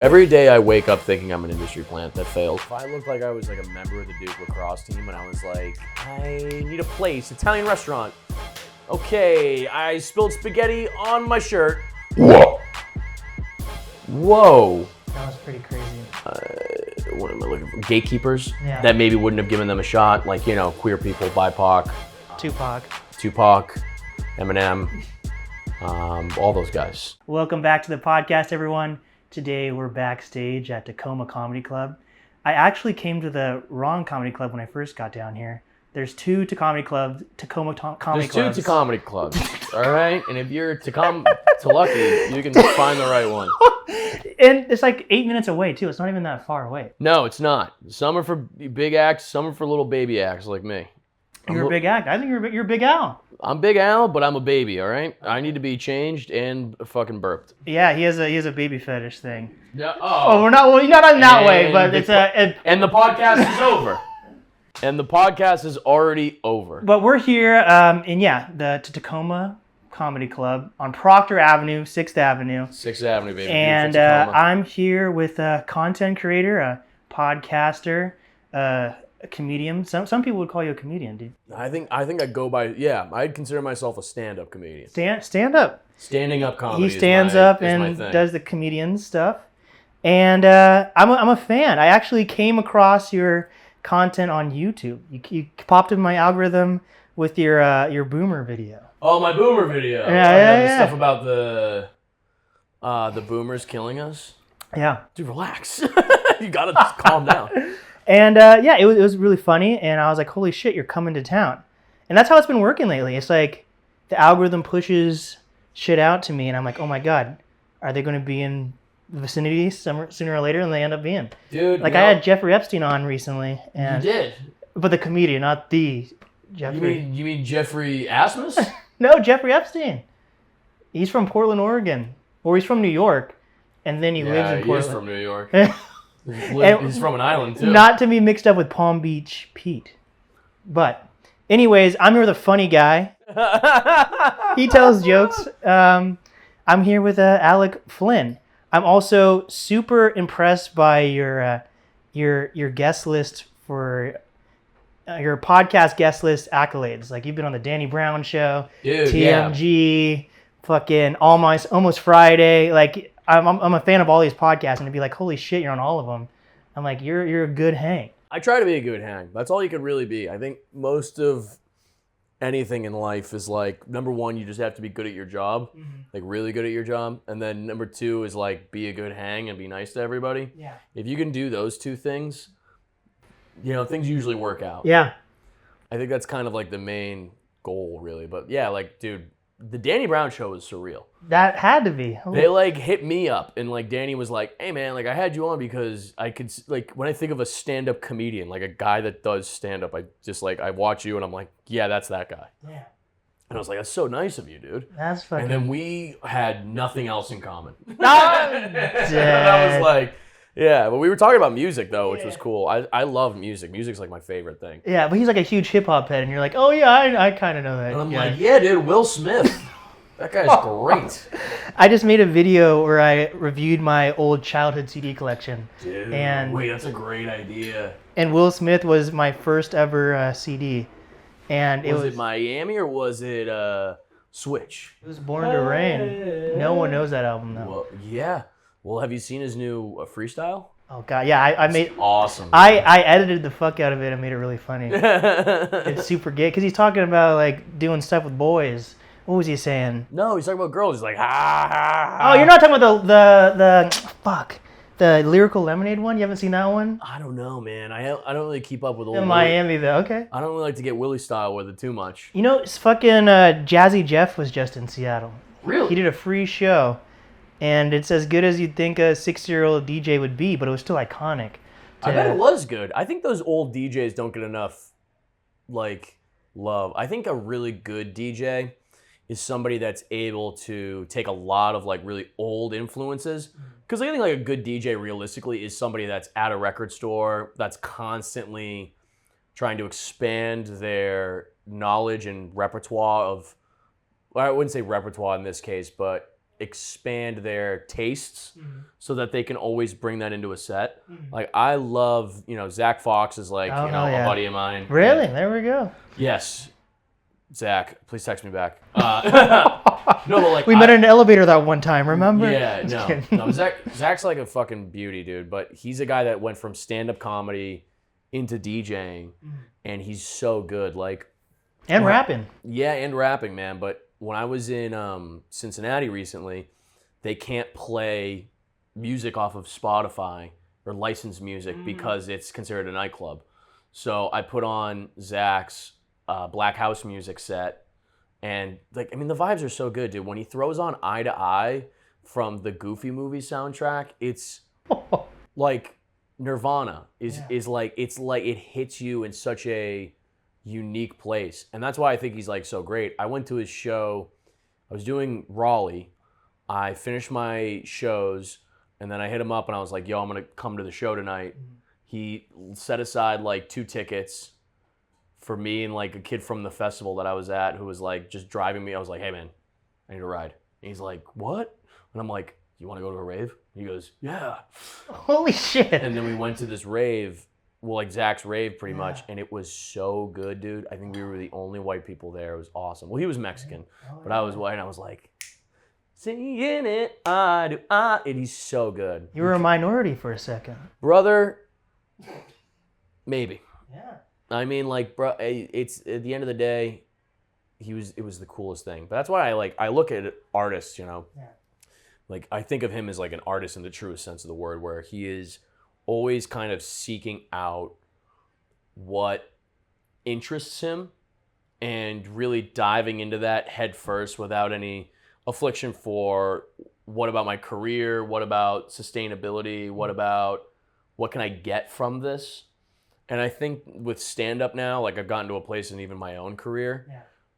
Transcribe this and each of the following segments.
Every day I wake up thinking I'm an industry plant that failed. If I looked like I was like a member of the Duke lacrosse team and I was like, I need a place, Italian restaurant. Okay, I spilled spaghetti on my shirt. Whoa. That was pretty crazy. What am I looking for? Gatekeepers Yeah. that maybe wouldn't have given them a shot, like, you know, queer people, BIPOC, Tupac. Eminem, all those guys. Welcome back to the podcast, everyone. Today we're backstage at Tacoma Comedy Club. I actually came to the wrong comedy club when I first got down here. There's two Tacoma clubs. Comedy clubs. There's two comedy clubs, all right? And if you're lucky, you can find the right one. And it's like 8 minutes away, too. It's not even that far away. No, it's not. Some are for big acts, some are for little baby acts like me. You're a big act. I think you're Big Al. I'm Big Al, but I'm a baby, all right? I need to be changed and fucking burped. Yeah, he has a baby fetish thing. Yeah. Oh, we're not. Well, not in that way, but it's And the podcast is over. And the podcast is already over. But we're here in the Tacoma Comedy Club on Proctor Avenue, 6th Avenue. 6th Avenue, baby. And I'm here with a content creator, a podcaster, a comedian. Some people would call you a comedian, dude. I think I go by, I'd consider myself a stand-up comedian. Stand up. Standing up comedy. He stands up and does the comedian stuff. And I'm a fan. I actually came across your content on YouTube. You popped in my algorithm with your boomer video. Oh, my boomer video. Yeah. Stuff about the boomers killing us. Yeah. Dude, relax. You gotta calm down. And it was really funny, and I was like, holy shit, you're coming to town. And that's how it's been working lately. It's like the algorithm pushes shit out to me, and I'm like, oh my God, are they going to be in the vicinity sooner or later? And they end up being. Dude, I had Jeffrey Epstein on recently. And, you did? But the comedian, not the Jeffrey. You mean Jeffrey Asmus? No, Jeffrey Epstein. He's from Portland, Oregon. Or he's from New York, and then he lives in Portland. He is from New York. He's from an island, too. Not to be mixed up with Palm Beach Pete. But, anyways, I'm here with a funny guy. He tells jokes. I'm here with Alec Flynn. I'm also super impressed by your guest list for your podcast guest list accolades. Like, you've been on the Danny Brown Show, Dude, TMG, fucking Almost Friday. Like, I'm a fan of all these podcasts, and to be like, holy shit, you're on all of them. I'm like, you're a good hang. I try to be a good hang. That's all you could really be. I think most of anything in life is like, number one, you just have to be good at your job, like really good at your job. And then number two is like, be a good hang and be nice to everybody. Yeah. If you can do those two things, things usually work out. Yeah. I think that's kind of like the main goal, really. But yeah, like, dude, the Danny Brown Show was surreal. That had to be. They like hit me up, and like Danny was like, hey man, like I had you on because I could, like, when I think of a stand-up comedian, like a guy that does stand-up, I watch you and I'm like, yeah, that's that guy. Yeah. And I was like, that's so nice of you, dude. That's fucking... And then we had nothing else in common. And I was like, yeah, but we were talking about music though, which was cool. I love music. Music's like my favorite thing. Yeah, but he's like a huge hip-hop head, and you're like, oh yeah, I kind of know that. And I'm like, yeah, dude, Will Smith. That guy's great. I just made a video where I reviewed my old childhood CD collection. Dude, and wait, that's a great idea. And Will Smith was my first ever CD. And Was it Miami or was it Switch? It was Born to Rain. No one knows that album though. Well, yeah. Well, have you seen his new freestyle? Oh god, yeah, I made it's awesome. I edited the fuck out of it and made it really funny. It's super gay because he's talking about like doing stuff with boys. What was he saying? No, he's talking about girls. He's like, ha, ha, ha. Oh, you're not talking about the Lyrical Lemonade one? You haven't seen that one? I don't know, man. I don't really keep up with old in Miami, though. Okay. I don't really like to get Willie style with it too much. You know, it's fucking Jazzy Jeff was just in Seattle. Really? He did a free show, and it's as good as you'd think a 6-year-old DJ would be, but it was still iconic. I bet it was good. I think those old DJs don't get enough, like, love. I think a really good DJ is somebody that's able to take a lot of like really old influences. Because I think like a good DJ realistically is somebody that's at a record store, that's constantly trying to expand their knowledge and repertoire of, well, I wouldn't say repertoire in this case, but expand their tastes so that they can always bring that into a set. Like I love, Zach Fox is like, a buddy of mine. Really? There we go. Yes. Zach, please text me back. No, but like we met in an elevator that one time, remember? Yeah, no. Zach's like a fucking beauty, dude. But he's a guy that went from stand-up comedy into DJing, and he's so good. Like, and rapping. Yeah, and rapping, man. But when I was in Cincinnati recently, they can't play music off of Spotify or licensed music because it's considered a nightclub. So I put on Zach's Black House music set. And the vibes are so good, dude. When he throws on Eye to Eye from the Goofy movie soundtrack, it's like Nirvana is like it hits you in such a unique place. And that's why I think he's like so great. I went to his show. I was doing Raleigh. I finished my shows and then I hit him up and I was like, yo, I'm going to come to the show tonight. He set aside like 2 tickets for me and like a kid from the festival that I was at who was like just driving me. I was like, hey man, I need a ride. And he's like, what? And I'm like, you want to go to a rave? He goes, yeah. Holy shit. And then we went to this rave, well, like Zach's rave pretty much. And it was so good, dude. I think we were the only white people there. It was awesome. Well, he was Mexican, but I was white and I was like, singing it, I do, and he's so good. You were a minority for a second. Brother, maybe. Yeah. I mean, like, bro, it's at the end of the day, it was the coolest thing. But that's why I look at artists, like I think of him as like an artist in the truest sense of the word, where he is always kind of seeking out what interests him and really diving into that head first without any affliction for what about my career, what about sustainability, what can I get from this? And I think with stand-up now, like I've gotten to a place in even my own career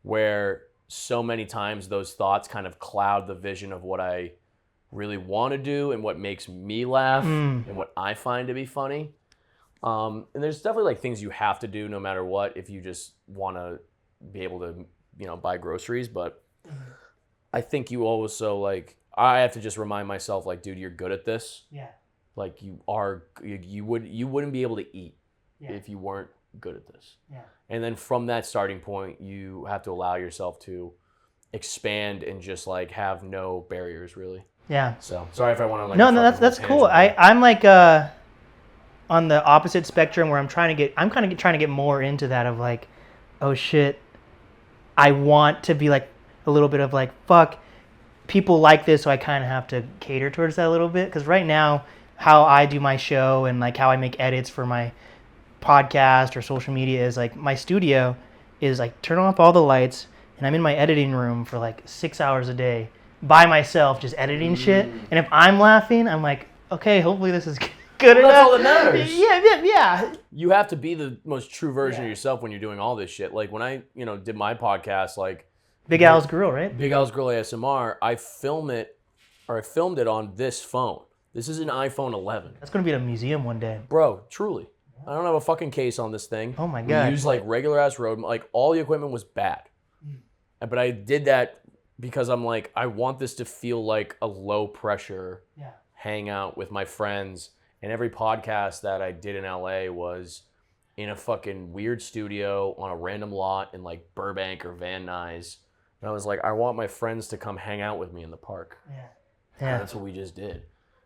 where so many times those thoughts kind of cloud the vision of what I really want to do and what makes me laugh and what I find to be funny. And there's definitely like things you have to do no matter what if you just want to be able to, buy groceries. But I think you also like, I have to just remind myself like, dude, you're good at this. Yeah. Like you wouldn't be able to eat if you weren't good at this. Yeah. And then from that starting point, you have to allow yourself to expand and just like have no barriers really. Yeah. So sorry if I want to like. No, that's cool. I'm like on the opposite spectrum where I'm kind of trying to get more into that of like, oh shit, I want to be like a little bit of like, fuck, people like this, so I kind of have to cater towards that a little bit. Because right now, how I do my show and like how I make edits for my podcast or social media is like my studio is like turn off all the lights and I'm in my editing room for like 6 hours a day by myself just editing shit. And if I'm laughing, I'm like, okay, hopefully this is good enough. That's all that matters. Yeah. You have to be the most true version of yourself when you're doing all this shit. Like when I, did my podcast, like Big Al's Grill, right? Big Al's Grill ASMR, I filmed it on this phone. This is an iPhone 11. That's going to be at a museum one day. Bro, truly. I don't have a fucking case on this thing. Oh my God. We use like regular ass Rode, like all the equipment was bad. But I did that because I'm like, I want this to feel like a low pressure hangout with my friends. And every podcast that I did in LA was in a fucking weird studio on a random lot in like Burbank or Van Nuys. And I was like, I want my friends to come hang out with me in the park. Yeah. And that's what we just did.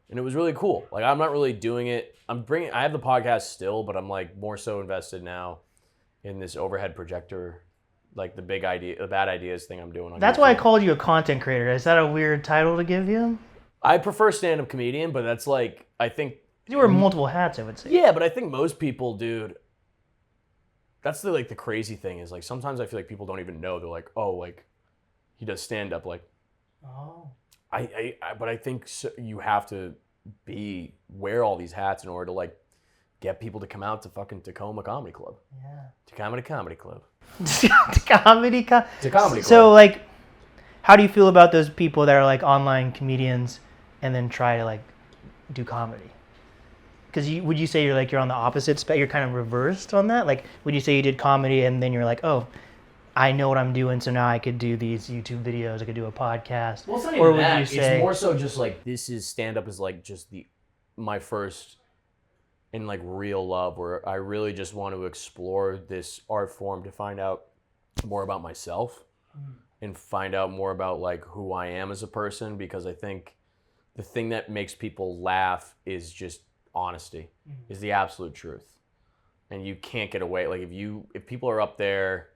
And it was really cool. Like, I'm not really doing it. I have the podcast still, but I'm like more so invested now in this overhead projector, like the bad ideas thing I'm doing. That's why I called you a content creator. Is that a weird title to give you? I prefer stand-up comedian, but that's like, I think. You wear multiple hats, I would say. Yeah, but I think most people, dude, that's the crazy thing is like, sometimes I feel like people don't even know. They're like, oh, like, he does stand-up. Like, oh. But I think you have to wear all these hats in order to like get people to come out to fucking Tacoma Comedy Club. Yeah. Tacoma Comedy Club. Comedy Club. So like, how do you feel about those people that are like online comedians and then try to like do comedy? Because would you say you're on the opposite spectrum? You're kind of reversed on that. Like, would you say you did comedy and then you're like, oh, I know what I'm doing, so now I could do these YouTube videos, I could do a podcast? Well, it's not or even would that. you say It's more so just like this is stand-up is like just my first and like real love, where I really just want to explore this art form to find out more about myself and find out more about like who I am as a person, because I think the thing that makes people laugh is just honesty, is the absolute truth. And you can't get away. Like if people are up there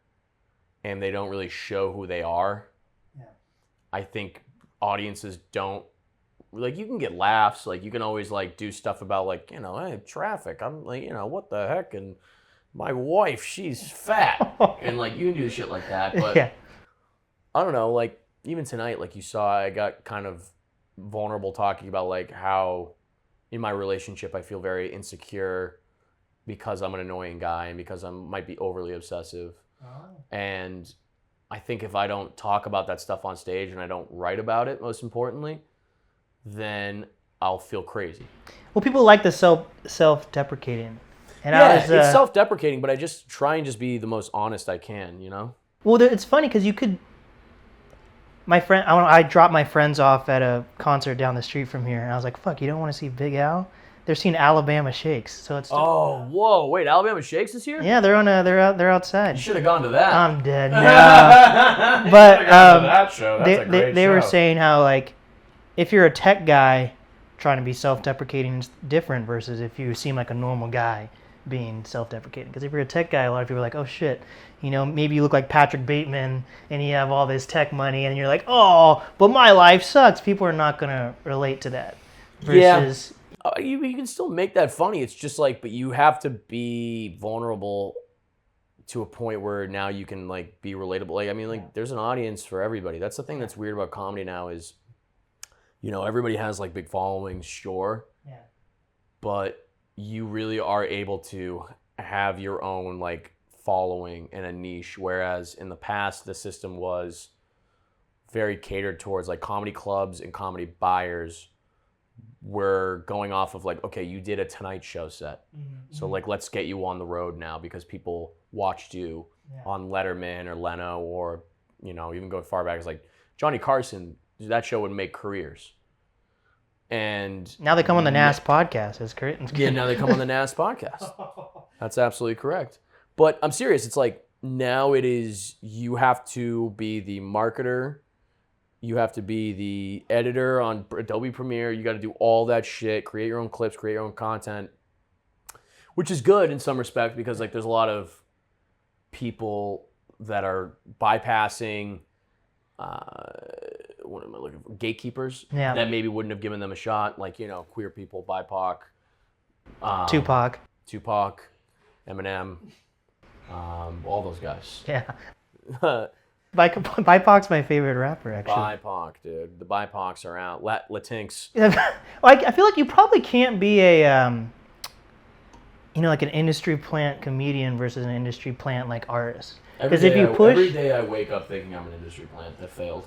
and they don't really show who they are, I think audiences don't, like, you can get laughs, like you can always like do stuff about like, hey, traffic, I'm like, what the heck, and my wife, she's fat, and like you can do shit like that, but I don't know, like even tonight, like you saw, I got kind of vulnerable talking about like how in my relationship I feel very insecure because I'm an annoying guy and because I might be overly obsessive. And I think if I don't talk about that stuff on stage and I don't write about it, most importantly, then I'll feel crazy. Well, people like the self-deprecating. And it's self-deprecating, but I just try and just be the most honest I can, Well, it's funny because you could. I dropped my friends off at a concert down the street from here, and I was like, "Fuck, you don't want to see Big Al?" They're seeing Alabama Shakes, so it's. Oh, whoa! Wait, Alabama Shakes is here? Yeah, they're outside. You should have gone to that. I'm dead now. But that show. That's a great they show. were saying how like, if you're a tech guy, trying to be self-deprecating is different versus if you seem like a normal guy being self-deprecating. Because if you're a tech guy, a lot of people are like, "Oh shit." Maybe you look like Patrick Bateman and you have all this tech money and you're like, oh, but my life sucks. People are not going to relate to that. Versus... Yeah. You can still make that funny. It's just like, but you have to be vulnerable to a point where now you can like be relatable. Like, I mean, like there's an audience for everybody. That's the thing that's weird about comedy now is, everybody has like big followings, sure. Yeah. But you really are able to have your own like following in a niche, whereas in the past the system was very catered towards like comedy clubs and comedy buyers were going off of like, okay, you did a Tonight Show set, so like let's get you on the road now because people watched you on Letterman or Leno, or even go far back as like Johnny Carson. That show would make careers. And now they come on the NAST podcast. It's great. Yeah, now they come on the NAST podcast. That's absolutely correct. But I'm serious. It's like now it is, you have to be the marketer. You have to be the editor on Adobe Premiere. You got to do all that shit, create your own clips, create your own content, which is good in some respect because like there's a lot of people that are bypassing, what am I looking for? Gatekeepers that maybe wouldn't have given them a shot, like, queer people, BIPOC. Tupac, Eminem. All those guys. Yeah. BIPOC's my favorite rapper, actually. BIPOC, dude. The BIPOCs are out. Latinx. I feel like you probably can't be a, like an industry plant comedian versus an industry plant like artist. Because if you push... Every day I wake up thinking I'm an industry plant that failed.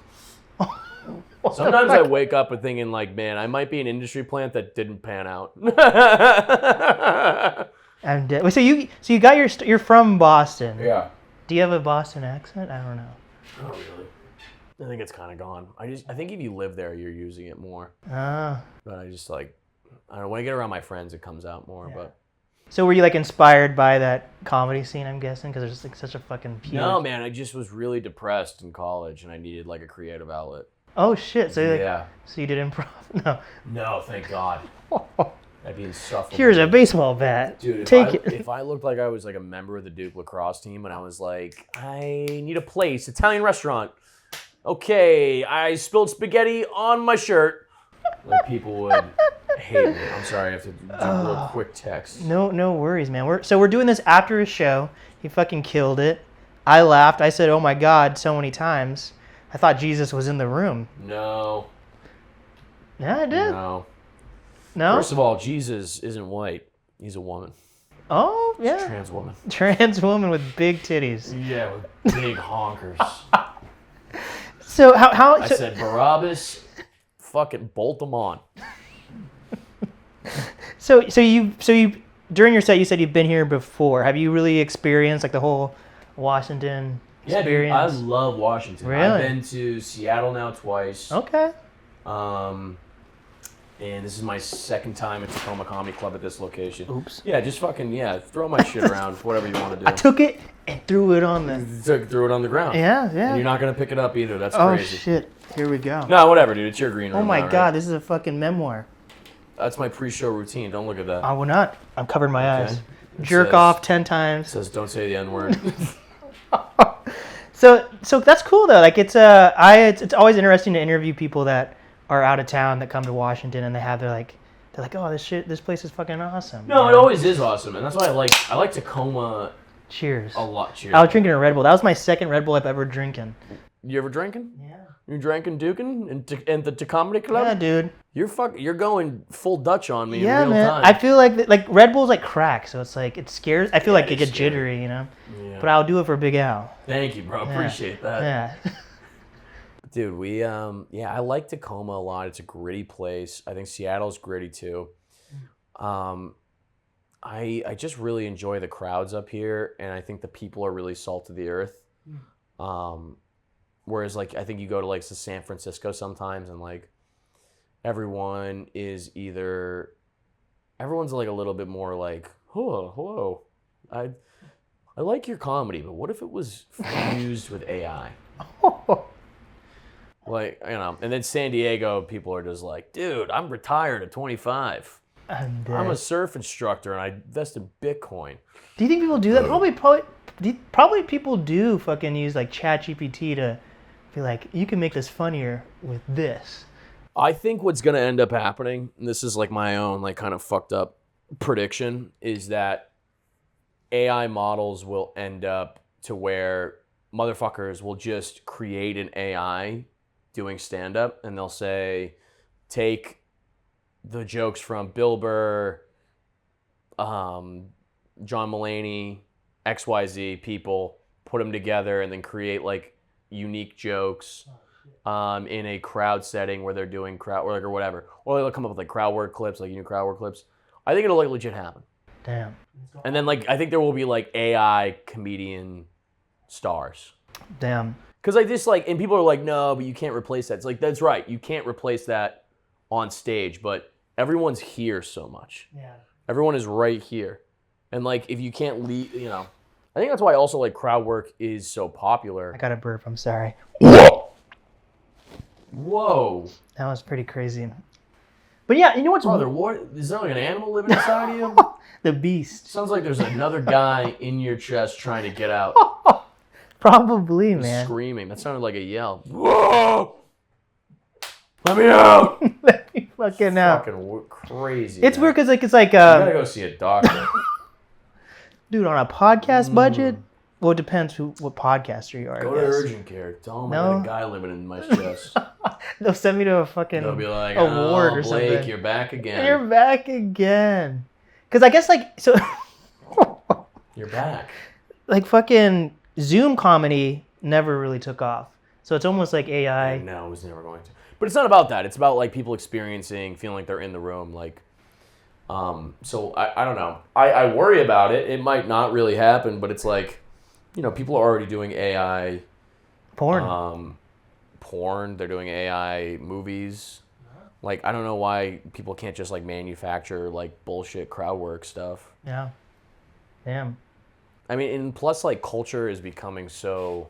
Sometimes I wake up and thinking like, man, I might be an industry plant that didn't pan out. I'm dead. So you got you're from Boston. Yeah. Do you have a Boston accent? I don't know. Not really. I think it's kind of gone. I think if you live there, you're using it more. Ah. But I just like, I don't know, when I get around my friends, it comes out more. Yeah. But so were you like inspired by that comedy scene? I'm guessing because there's just like such a fucking huge... No, man. I just was really depressed in college, and I needed like a creative outlet. Oh shit! So yeah. So you did improv? No. No, thank God. That'd be insufferable. Here's a baseball bat. Dude, Take it. If I looked like I was like a member of the Duke lacrosse team and I was like, I need a place, Italian restaurant. Okay, I spilled spaghetti on my shirt. Like people would hate me. I'm sorry, I have to do a real quick text. No worries, man. We're doing this after a show. He fucking killed it. I laughed. I said, "Oh my God," so many times. I thought Jesus was in the room. No. Yeah, I did. No. No? First of all, Jesus isn't white. He's a woman. Oh, yeah. He's a trans woman. Trans woman with big titties. Yeah, with big honkers. So how I said, Barabbas, fucking bolt them on. So you during your set you said you've been here before. Have you really experienced like the whole Washington Yeah, dude, I love Washington. Really? I've been to Seattle now twice. Okay. And this is my second time at Tacoma Comedy Club at this location. Oops. Yeah, just fucking, throw my shit around, whatever you want to do. I took it and threw it on the... Threw it on the ground. Yeah. And you're not going to pick it up either. That's crazy. crazy. Oh, shit. Here we go. No, whatever, dude. It's your green room. Oh, my now, God. right? This is a fucking memoir. That's my pre-show routine. Don't look at that. I will not. I'm covering my eyes. Jerk off 10 times. It says, don't say the N-word. So that's cool, though. Like, it's always interesting to interview people that are out of town that come to Washington and they're like, oh, this place is fucking awesome. No, it always is awesome, and that's why I like Tacoma. Cheers. A lot. Cheers. I was drinking a Red Bull. That was my second Red Bull I've ever drinking. You ever drinking? Yeah. You drinking Dukin in the Tacoma Club? Yeah, dude. You're going full Dutch on me in real man. time. I feel like Red Bull's like crack, so it's like it scares. I feel like it gets jittery, you know. Yeah. But I'll do it for Big Al. Thank you, bro. Appreciate that. Yeah. Dude, we I like Tacoma a lot. It's a gritty place. I think Seattle's gritty too. I just really enjoy the crowds up here, and I think the people are really salt of the earth. Whereas like I think you go to like San Francisco sometimes, and like everyone's like a little bit more like, hello, I like your comedy, but what if it was fused with AI? Like, you know, and then San Diego, people are just like, dude, I'm retired at 25. I'm a surf instructor and I invest in Bitcoin. Do you think people do that? Probably people do fucking use like ChatGPT to be like, you can make this funnier with this. I think what's going to end up happening, and this is like my own like kind of fucked up prediction, is that AI models will end up to where motherfuckers will just create an AI doing stand-up, and they'll say, take the jokes from Bill Burr, John Mulaney, XYZ people, put them together, and then create like unique jokes in a crowd setting where they're doing crowd work or whatever. Or they'll come up with like crowd work clips, like new crowd work clips. I think it'll like legit happen. Damn. And then like I think there will be like AI comedian stars. Damn. Because I just like, and people are like, no, but you can't replace that. It's like, that's right. You can't replace that on stage, but everyone's here so much. Yeah. Everyone is right here. And like, if you can't leave, you know, I think that's why also like crowd work is so popular. I got a burp. I'm sorry. Whoa. That was pretty crazy. But yeah, you know what's... Brother, what? Is there like an animal living inside of you? The beast. Sounds like there's another guy in your chest trying to get out. Probably, man. Screaming. That sounded like a yell. Whoa! Let me out! Let me fucking out. Fucking crazy. It's man. weird because it's like... You gotta go see a doctor. Dude, on a podcast budget? Well, it depends what podcaster you are. Go to urgent care. Tell them I got a guy living in my chest. They'll send me to a fucking They'll be like, award or Blake, something. you're back again. You're back again. Because I guess like... so. You're back. Like fucking Zoom comedy never really took off. So it's almost like AI. No, it was never going to. But it's not about that. It's about like people experiencing, feeling like they're in the room. Like, so I don't know. I worry about it. It might not really happen, but it's like, you know, people are already doing AI porn. Porn. They're doing AI movies. Like, I don't know why people can't just like manufacture like bullshit crowd work stuff. Yeah. Damn. I mean, and plus like culture is becoming so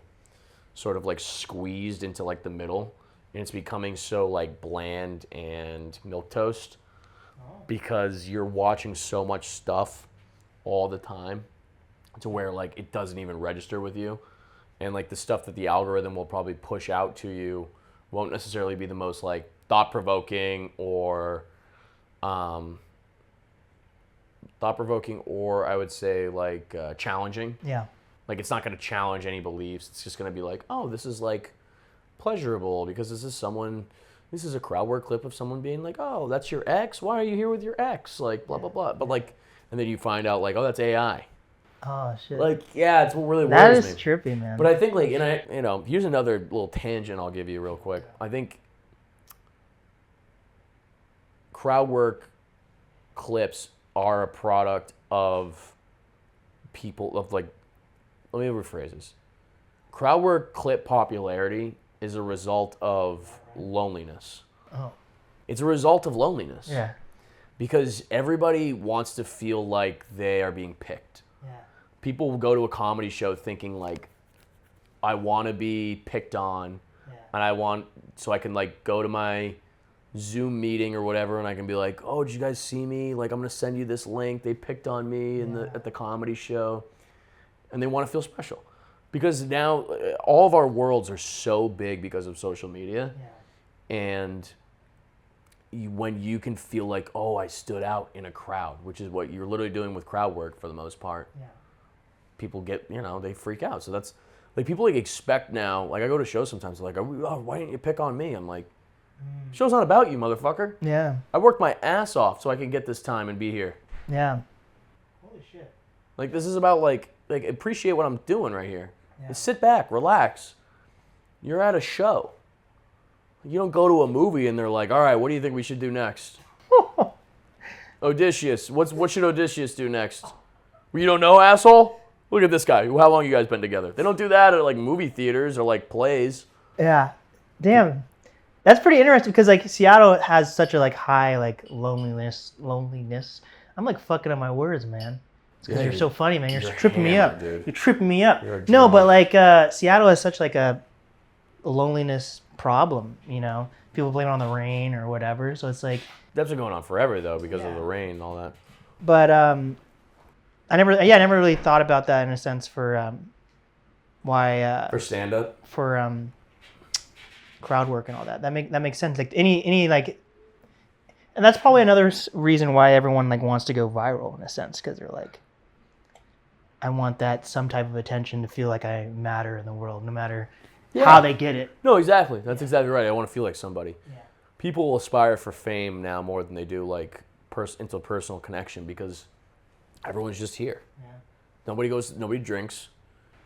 sort of like squeezed into like the middle, and it's becoming so like bland and milquetoast because you're watching so much stuff all the time to where like it doesn't even register with you, and like the stuff that the algorithm will probably push out to you won't necessarily be the most like thought-provoking or I would say like challenging. Yeah. Like it's not going to challenge any beliefs. It's just going to be like, oh, this is like pleasurable because this is a crowd work clip of someone being like, oh, that's your ex? Why are you here with your ex? Like blah, blah, blah. But like, and then you find out like, oh, that's AI. Oh, shit. Like, yeah, it's what really that worries me. That is trippy, man. But I think like, here's another little tangent I'll give you real quick. I think crowd work clips are a product of people of like, let me rephrase this. Crowd work clip popularity is a result of loneliness. Oh. It's a result of loneliness. Yeah. Because everybody wants to feel like they are being picked. Yeah. People will go to a comedy show thinking like, I want to be picked on, and so I can like go to my Zoom meeting or whatever, and I can be like, oh, did you guys see me? Like, I'm gonna send you this link. They picked on me at the comedy show, and they want to feel special, because now all of our worlds are so big because of social media, and when you can feel like, oh, I stood out in a crowd, which is what you're literally doing with crowd work for the most part. Yeah. People get, they freak out. So that's like people like expect now. Like I go to shows sometimes, they're like, oh, why didn't you pick on me? I'm like, show's not about you, motherfucker. Yeah. I worked my ass off so I can get this time and be here. Yeah. Holy shit. Like this is about like appreciate what I'm doing right here. Yeah. Just sit back, relax. You're at a show. You don't go to a movie and they're like, all right, what do you think we should do next? Odysseus. What should Odysseus do next? Well, you don't know, asshole? Look at this guy. How long you guys been together? They don't do that at like movie theaters or like plays. Yeah. Damn. That's pretty interesting because like Seattle has such a like high like loneliness. I'm like fucking up my words, man. It's because you're so funny, man. You're tripping me up. Dude. You're tripping me up. No, but like Seattle has such like a loneliness problem, people blame it on the rain or whatever, so it's like that's been going on forever though because of the rain and all that. But I never really thought about that in a sense for why for stand up, for crowd work and all that makes sense, like any like, and that's probably another reason why everyone like wants to go viral in a sense, because they're like, I want that some type of attention to feel like I matter in the world, no matter how they get it. No, exactly. That's exactly right. I want to feel like somebody. Yeah. People will aspire for fame now more than they do like into personal connection because everyone's just here. Yeah. Nobody drinks.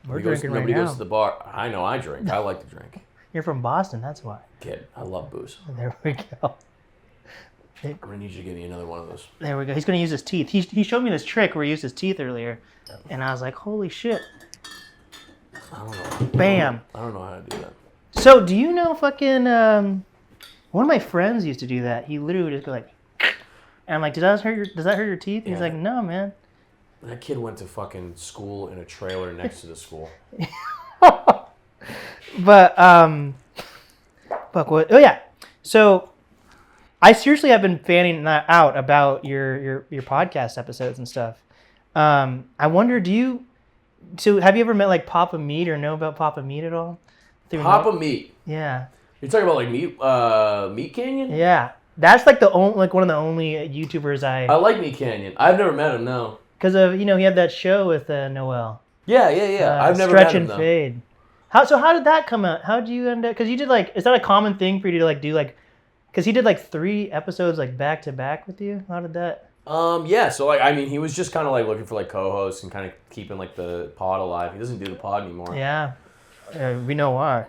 Nobody goes to the bar. I know I drink. I like to drink. You're from Boston, that's why. Kid, I love booze. There we go. I'm going to need you to give me another one of those. There we go. He's going to use his teeth. He showed me this trick where he used his teeth earlier, and I was like, holy shit. I don't know. Bam. I don't know how to do that. So, do you know fucking... one of my friends used to do that. He literally would just go like... And I'm like, does that hurt your teeth? Yeah. He's like, no, man. That kid went to fucking school in a trailer next to the school. But, fuck what... Oh, yeah. So, I seriously have been fanning out about your podcast episodes and stuff. I wonder, So have you ever met like Papa Meat or know about Papa Meat at all? Papa Meat. Yeah. You're talking about like Meat Canyon? Yeah, that's like one of the only YouTubers I like Meat Canyon. I've never met him. No. Because of he had that show with Noel. Yeah. I've never met him. Stretch and Fade. How did that come out? How did you end up? Because you did like, is that a common thing for you to like do like? Because he did like 3 episodes like back to back with you. How did that? Yeah, so like, I mean, he was just kind of like looking for like co-hosts and kind of keeping like the pod alive. He doesn't do the pod anymore. Yeah, we know why.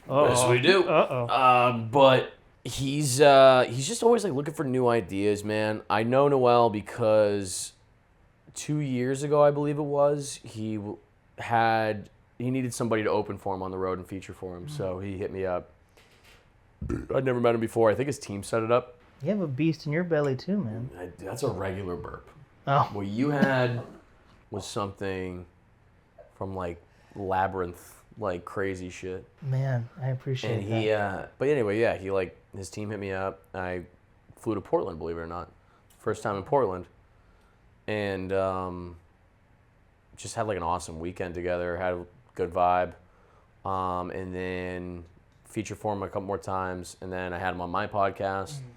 Yes, we do. But he's just always like looking for new ideas, man. I know Noel because 2 years ago, I believe it was, he needed somebody to open for him on the road and feature for him, so he hit me up. I'd never met him before. I think his team set it up. You have a beast in your belly too, man. That's a regular burp. Oh. What you had was something from like Labyrinth, like crazy shit. Man, I appreciate that. But anyway, yeah, his team hit me up. I flew to Portland, believe it or not. First time in Portland. And just had like an awesome weekend together, had a good vibe. And then feature for him a couple more times. And then I had him on my podcast. Mm-hmm.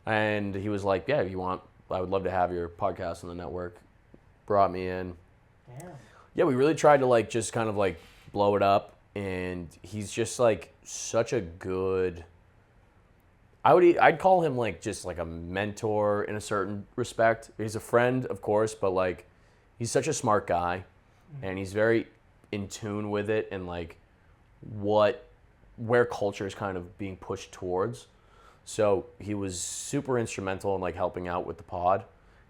And he was like, yeah, I would love to have your podcast on the network. Brought me in. Yeah. Yeah, we really tried to like just kind of like blow it up. And he's just like such a good, I'd call him like just like a mentor in a certain respect. He's a friend, of course, but like he's such a smart guy. And he's very in tune with it and like where culture is kind of being pushed towards. So he was super instrumental in like helping out with the pod,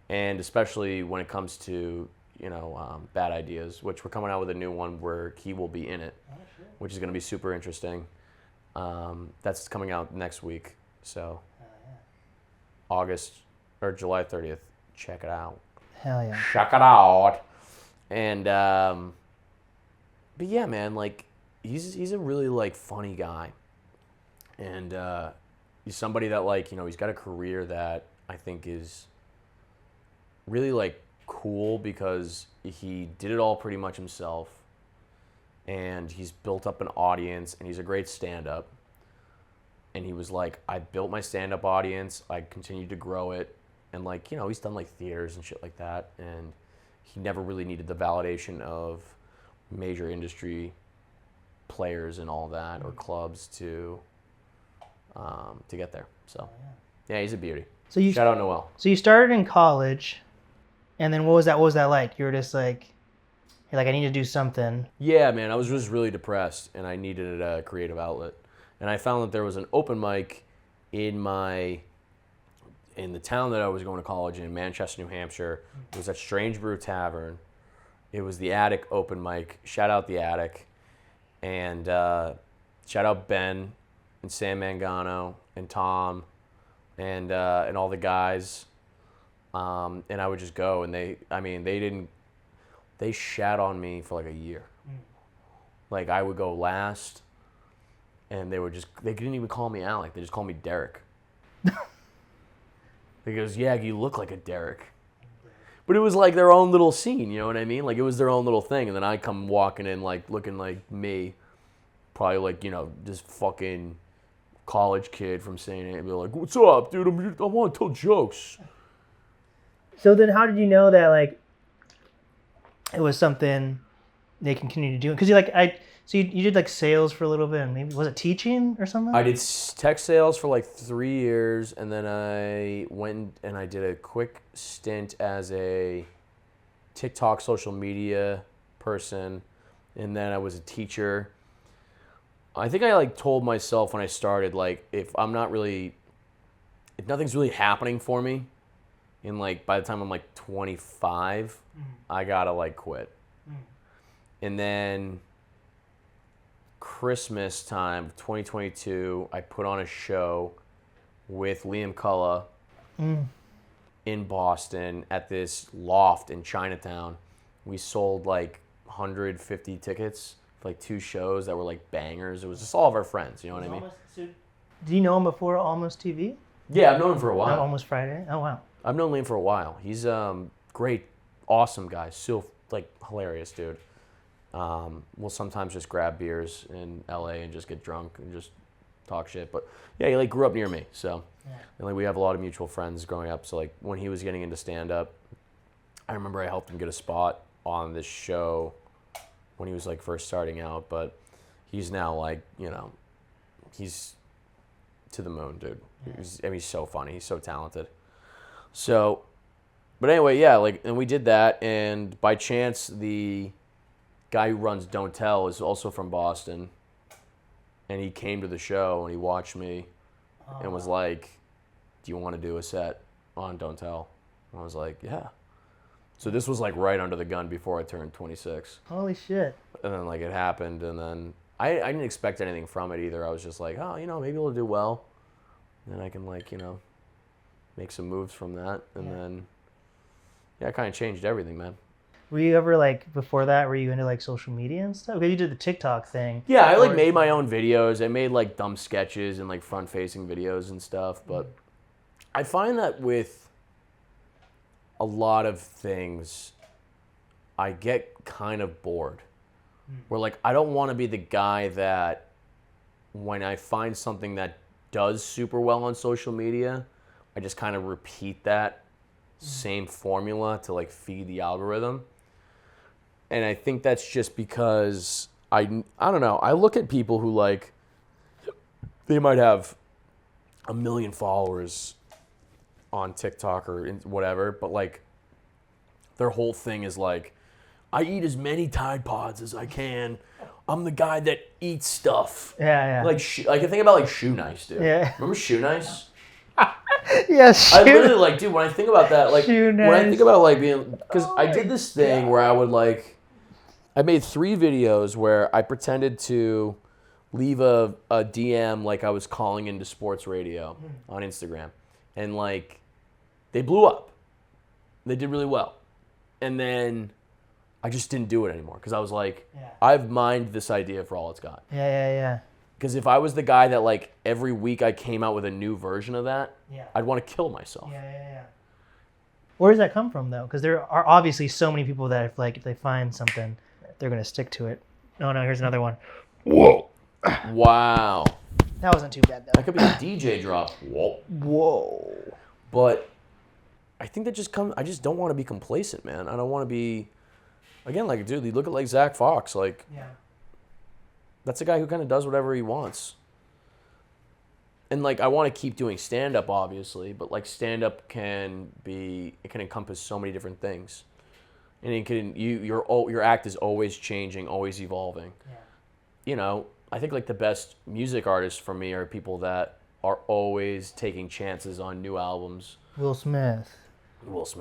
and especially when it comes to Bad Ideas, which we're coming out with a new one where he will be in it, which is going to be super interesting. That's coming out next week, so August or July 30th. Check it out. Hell yeah. Check it out. And but yeah, man, like he's a really like funny guy, and he's somebody that like he's got a career that I think is really like cool because he did it all pretty much himself, and he's built up an audience, and he's a great stand-up. And he was like, I built my stand-up audience, I continued to grow it, and like he's done like theaters and shit like that, and he never really needed the validation of major industry players and all that or clubs to get there. So yeah, he's a beauty. So you shout out Noel. So you started in college, and then what was that? What was that like? You were just like, you're like, I need to do something. Yeah, man, I was just really depressed, and I needed a creative outlet, and I found that there was an open mic in the town that I was going to college in, Manchester, New Hampshire. It was at Strange Brew Tavern. It was the Attic open mic. Shout out the Attic, and shout out Ben and Sam Mangano and Tom and all the guys. And I would just go, and they shat on me for like a year. Like I would go last, and they didn't even call me Alec. They just called me Derek. He goes, yeah, you look like a Derek. But it was like their own little scene, you know what I mean? Like it was their own little thing. And then I come walking in like looking like me, probably like, this fucking college kid from St. Anne. Be like, what's up, dude? I want to tell jokes. So then how did you know that like it was something they can continue to do? Because you did like sales for a little bit, and maybe was it teaching or something? I did tech sales for like 3 years, and then I went and I did a quick stint as a TikTok social media person, and then I was a teacher. I think I like told myself when I started, like if nothing's really happening for me, and like by the time I'm like 25, I gotta like quit. And then Christmas time, 2022, I put on a show with Liam Cullah in Boston at this loft in Chinatown. We sold like 150 tickets for like 2 shows that were like bangers. It was just all of our friends, you know what I mean? Do you know him before Almost TV? Yeah, I've known him for a while. Almost Friday? Oh, wow. I've known Liam for a while. He's great, awesome guy. Still like hilarious dude. We'll sometimes just grab beers in LA and just get drunk and just talk shit. But yeah, he like grew up near me, so and like we have a lot of mutual friends growing up. So like when he was getting into stand up, I remember I helped him get a spot on this show when he was like first starting out. But he's now like he's to the moon, dude. He's so funny. He's so talented. So, but anyway, yeah, like and we did that, and by chance the guy who runs Don't Tell is also from Boston, and he came to the show and he watched me and was like, do you want to do a set on Don't Tell? And I was like, yeah. So this was like right under the gun before I turned 26. Holy shit. And then like it happened, and then I didn't expect anything from it either. I was just like, oh, maybe it'll do well. And then I can like, make some moves from that. And then, yeah, it kind of changed everything, man. Were you ever like before that? Were you into like social media and stuff? Because you did the TikTok thing. Yeah, I like made my own videos. I made like dumb sketches and like front-facing videos and stuff. But I find that with a lot of things, I get kind of bored. Where like I don't want to be the guy that when I find something that does super well on social media, I just kind of repeat that same formula to like feed the algorithm. And I think that's just because I don't know. I look at people who like they might have 1 million followers on TikTok or whatever, but like their whole thing is like, I eat as many Tide Pods as I can. I'm the guy that eats stuff. Yeah. Like I can think about like Shoe Nice, dude. Yeah. Remember Shoe Nice? Yes, I literally like, dude. When I think about that, like, Shoe when I nice. think about like being, because Oh I did this thing where I would like, I made 3 videos where I pretended to leave a DM like I was calling into sports radio on Instagram, and like, they blew up. They did really well, and then I just didn't do it anymore because I was like, I've mined this idea for all it's got. Yeah. Because if I was the guy that like every week I came out with a new version of that, I'd want to kill myself. Yeah. Where does that come from though? Because there are obviously so many people that if they find something, they're gonna stick to it. No, here's another one. Whoa. Wow. That wasn't too bad though. That could be a DJ drop. Whoa. But I think that just comes. I just don't want to be complacent, man. I don't want to be. Again, like, dude, you look at like Zach Fox, like. That's a guy who kind of does whatever he wants. And like, I want to keep doing stand-up, obviously, but like stand-up can encompass so many different things, and it can your act is always changing, always evolving. You know, I think like the best music artists for me are people that are always taking chances on new albums. Will Smith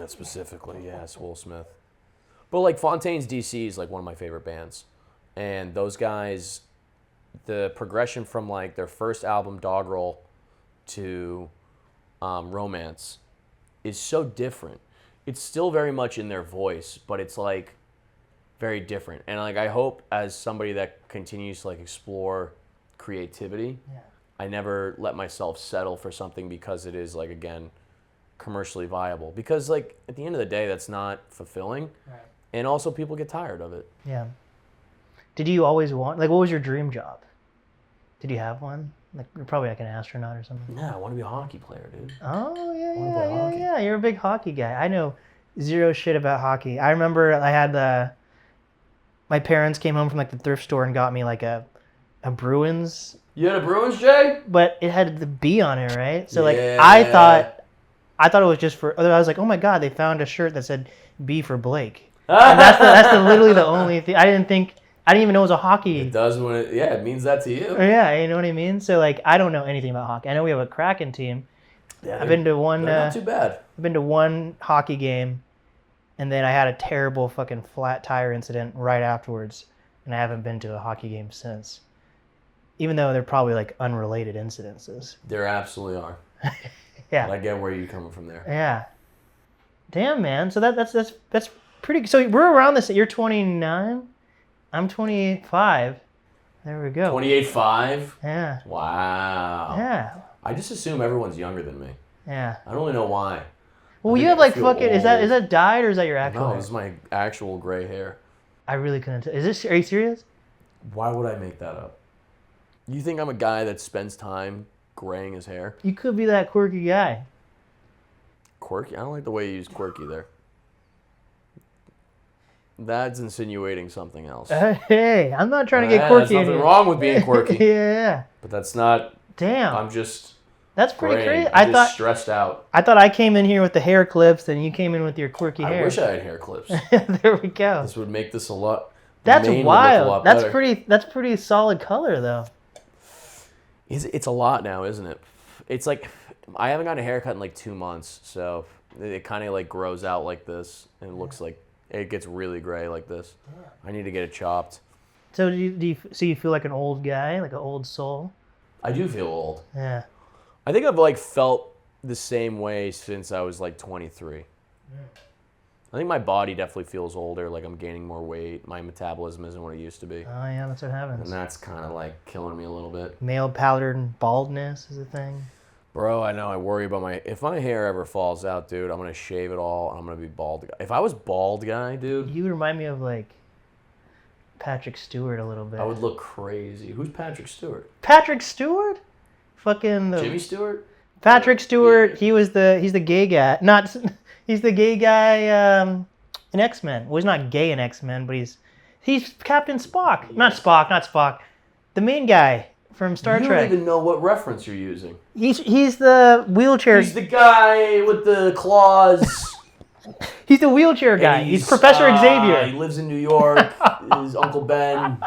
Specifically, yes, Will Smith. But like Fontaine's DC is like one of my favorite bands, and those guys. The progression from like their first album Doggerel to Romance is so different. It's still very much in their voice, but it's like very different. And like I hope as somebody that continues to like explore creativity, I never let myself settle for something because it is like again commercially viable. Because like at the end of the day that's not fulfilling. And also people get tired of it. Yeah. Did you always want, like, what was your dream job? Did you have one? Like, you're probably like an astronaut or something. Yeah, I want to be a hockey player, dude. Oh, Hockey. yeah. You're a big hockey guy. I know zero shit about hockey. I remember I had my parents came home from like the thrift store and got me like a Bruins. You had a Bruins, Jay? But it had the B on it, right? So like, I thought it was just for, I was like, oh my God, they found a shirt that said B for Blake. And that's literally the only thing. I didn't even know it was a hockey. It does when it means that to you. Yeah, you know what I mean? So, like, I don't know anything about hockey. I know we have a Kraken team. Yeah, I've been to one. They're not too bad. I've been to one hockey game, and then I had a terrible fucking flat tire incident right afterwards, and I haven't been to a hockey game since. Even though they're probably, like, unrelated incidences. There absolutely are. Yeah. But I get where you're coming from there. Yeah. Damn, man. So that's pretty good. So we're around this. You're 29? I'm 25. There we go. 28.5? Yeah. Wow. Yeah. I just assume everyone's younger than me. Yeah. I don't really know why. Well, you have like fucking. Is that dyed or is that your actual? No, hair? this is my actual gray hair. I really couldn't tell. Are you serious? Why would I make that up? You think I'm a guy that spends time graying his hair? You could be that quirky guy. Quirky? I don't like the way you use quirky there. That's insinuating something else. Hey, I'm not trying to get quirky. There's nothing wrong with being quirky. Yeah. But that's not. Damn. I'm just. That's pretty graying. crazy. I'm just stressed out. I thought I came in here with the hair clips, and you came in with your quirky hair. I wish I had hair clips. There we go. This would make this a lot. That's wild. That's better. That's pretty solid color though. It's a lot now, isn't it? It's like I haven't gotten a haircut in like 2 months, so it kind of like grows out like this, and it looks like it gets really gray like this. I need to get it chopped. So do you feel like an old guy, like an old soul? I do feel old. Yeah. I think I've like felt the same way since I was like 23. I think my body definitely feels older. Like I'm gaining more weight. My metabolism isn't what it used to be. Oh yeah, that's what happens. And that's kind of like killing me a little bit. Male pattern baldness is a thing. Bro, I know. I worry about if my hair ever falls out, dude, I'm gonna shave it all. And I'm gonna be bald. If I was bald guy, dude, you remind me of like Patrick Stewart a little bit. I would look crazy. Who's Patrick Stewart? Patrick Stewart? Fucking Jimmy Stewart? Patrick Stewart. He's the gay guy. He's the gay guy in X-Men. Well, he's not gay in X-Men, but he's Captain Spock. Not Spock. The main guy from Star Trek. You don't even know what reference you're using. He's the wheelchair. He's the guy with the claws. He's the wheelchair guy. He's Professor Xavier. He lives in New York. His Uncle Ben.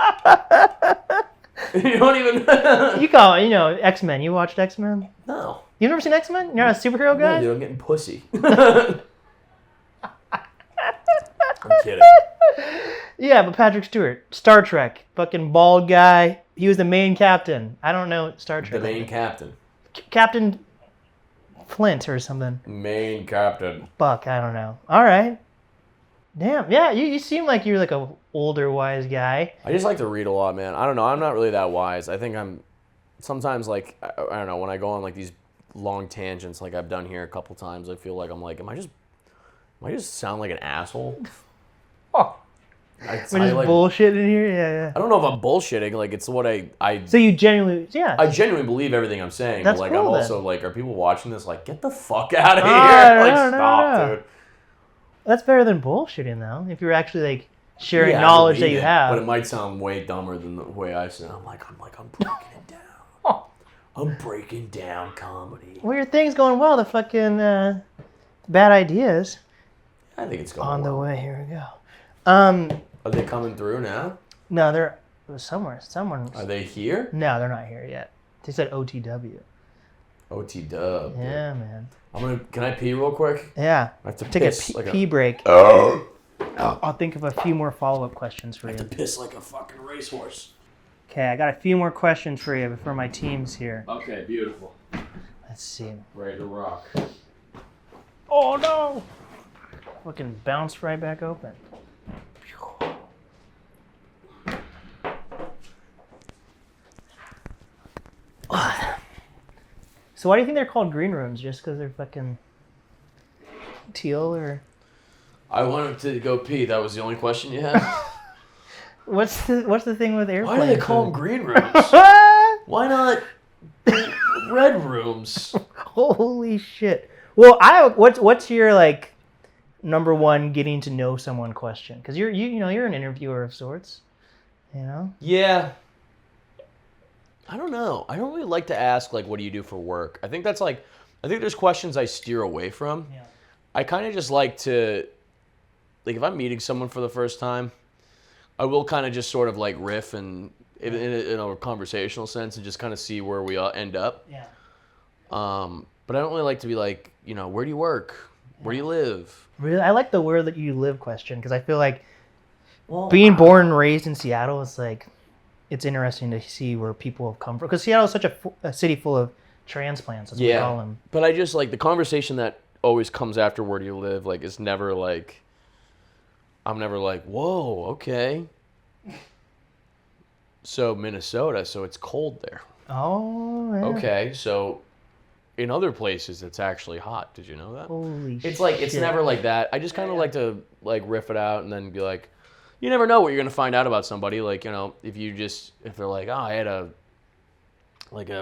You don't even. You call X-Men. You watched X-Men? No. You've never seen X-Men? You're not a superhero guy? No, dude, I'm getting pussy. I'm kidding. Yeah, but Patrick Stewart, Star Trek, fucking bald guy. He was the main captain. I don't know Star Trek. The main captain. Captain Flint or something. Main captain. Buck, I don't know. All right. Damn. Yeah, you seem like you're like a older, wise guy. I just like to read a lot, man. I don't know. I'm not really that wise. I think I'm sometimes like, I don't know, when I go on like these long tangents like I've done here a couple times, I feel like I'm like, am I just sound like an asshole? Oh. We're just bullshit in here? Yeah. I don't know if I'm bullshitting. Like, it's what I So you genuinely, yeah. I genuinely believe everything I'm saying. That's but like, cool, I'm then. also like, are people watching this like, get the fuck out of here? No. Dude. That's better than bullshitting, though. If you're actually like sharing knowledge that you have. But it might sound way dumber than the way I sound. I'm breaking it down. I'm breaking down comedy. Well, your thing's going well. The fucking bad ideas. I think it's going on well. the way. Here we go. Are they coming through now? No, they're somewhere. Someone. Are they here? No, they're not here yet. They said OTW. OT dub. Yeah, man. Can I pee real quick? Yeah. I have to take piss a pee break. Oh. I'll think of a few more follow-up questions for you. I have to piss like a fucking racehorse. Okay, I got a few more questions for you before my team's here. Okay, beautiful. Let's see. Ready to rock. Oh no! Fucking bounced right back open. So why do you think they're called green rooms? Just because they're fucking teal, or? I wanted to go pee. That was the only question you had? What's the thing with airplanes? Why do they call them green rooms? Why not red rooms? Holy shit! Well, what's your like number one getting to know someone question? Because you're an interviewer of sorts, you know. Yeah. I don't know. I don't really like to ask like, what do you do for work? I think there's questions I steer away from. Yeah. I kind of just like to, like, if I'm meeting someone for the first time, I will kind of just sort of like riff and in a conversational sense and just kind of see where we end up. Yeah. But I don't really like to be like, where do you work? Where do you live? Really, I like the where that you live question because I feel like being born and raised in Seattle is like, it's interesting to see where people have come from because Seattle is such a city full of transplants. As we call them. But I just like the conversation that always comes after where do you live. Like, it's never like, I'm never like, whoa, okay. So Minnesota, so it's cold there. Oh, yeah. Okay, so in other places it's actually hot. Did you know that? Holy shit. It's like, it's never like that. I just kind of like to like riff it out and then be like, you never know what you're going to find out about somebody. Like, if they're like, oh, I had a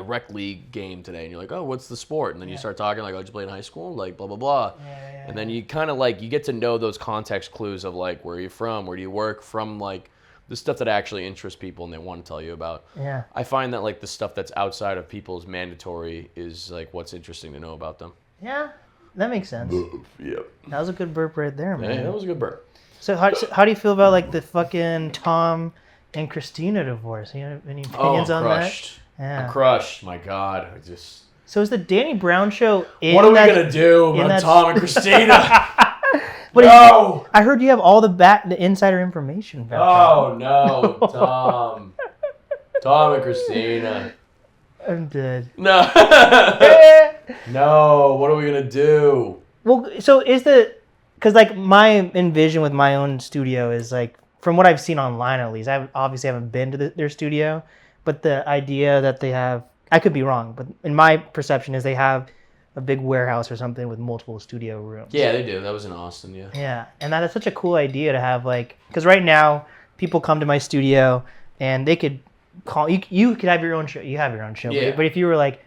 rec league game today. And you're like, oh, what's the sport? And then you start talking like, oh, did you play in high school? Like, blah, blah, blah. And then you kind of like, you get to know those context clues of like, where are you from? Where do you work? From like the stuff that actually interests people and they want to tell you about. Yeah. I find that like the stuff that's outside of people's mandatory is like what's interesting to know about them. Yeah, that makes sense. Yep. That was a good burp right there, man. Yeah, that was a good burp. So how do you feel about like the fucking Tom and Christina divorce? You have any opinions on crushed. that? Yeah. I'm crushed. My God, I just. So is the Danny Brown show in What are we gonna do about Tom and Christina? But No. I heard you have all the insider information about Oh no, Tom and Christina. that. I'm dead. No. No. What are we gonna do? Well, so because like my envision with my own studio is like, from what I've seen online at least, I obviously haven't been to their studio, but the idea that they have, I could be wrong, but in my perception is they have a big warehouse or something with multiple studio rooms. Yeah, they do. That was in Austin, yeah. Yeah, and that is such a cool idea to have, like, because right now people come to my studio and they could call, you could have your own show. You have your own show, Yeah. but if you were like,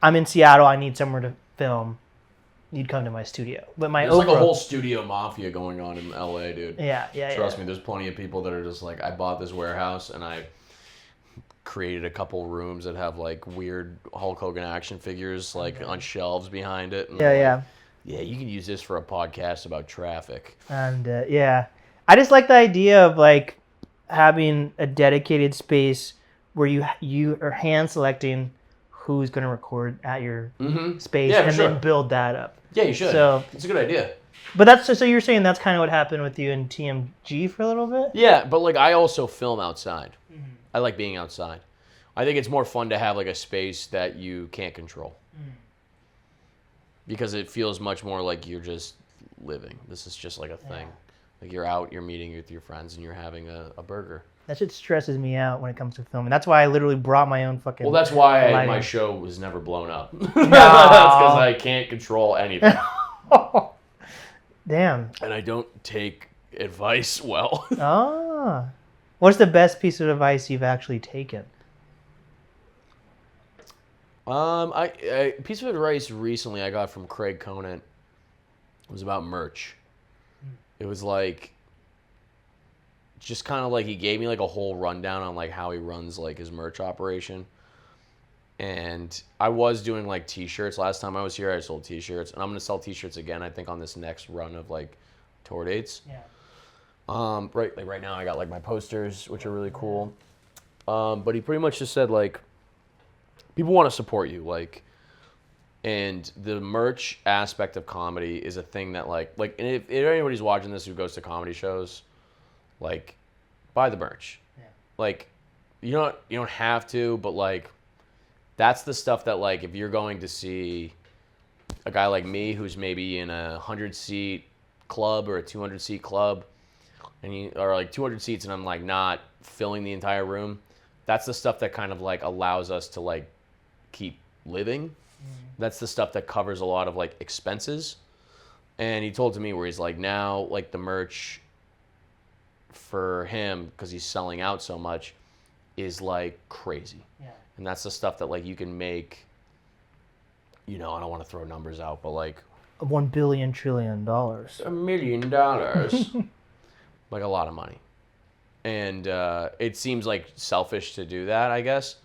I'm in Seattle, I need somewhere to film, you'd come to my studio. But There's like a whole studio mafia going on in LA, dude. Yeah. Trust me, there's plenty of people that are just like, I bought this warehouse and I created a couple rooms that have like weird Hulk Hogan action figures like on shelves behind it. And Yeah. Yeah, you can use this for a podcast about traffic. And I just like the idea of like having a dedicated space where you are hand selecting who's going to record at your Mm-hmm. space Yeah, for and sure. then build that up. Yeah, you should. So It's a good idea. But that's so you're saying that's kind of what happened with you and TMG for a little bit? Yeah, but like I also film outside. Mm-hmm. I like being outside. I think it's more fun to have like a space that you can't control. Because it feels much more like you're just living. This is just like a thing. Like you're out, you're meeting with your friends, and you're having a burger. That shit stresses me out when it comes to filming. That's why I literally brought my own fucking. Well, that's why lighting. my show was never blown up. That's because I can't control anything. Damn. And I don't take advice well. What's the best piece of advice you've actually taken? A piece of advice recently I got from Craig Conant was about merch. It was like, just kind of like he gave me like a whole rundown on like how he runs like his merch operation. And I was doing like t-shirts. Last time I was here, I sold t-shirts, and I'm gonna sell t-shirts again. I think on this next run of like tour dates. Yeah. Right now I got like my posters, which are really cool. But he pretty much just said like, people want to support you, like, and the merch aspect of comedy is a thing that like, and if anybody's watching this who goes to comedy shows, like, buy the merch. Yeah. Like, you don't have to, but like, that's the stuff that like, if you're going to see a guy like me who's maybe in a 100-seat club or a 200-seat club, or like 200 seats, and I'm like not filling the entire room. That's the stuff that kind of like allows us to like keep living. That's the stuff that covers a lot of like expenses. And he told to me where he's like, now like the merch for him, because he's selling out so much, is like crazy. Yeah. And that's the stuff that like you can make, I don't want to throw numbers out, but like $1 billion trillion. $1 million. Like a lot of money. And it seems like selfish to do that, I guess.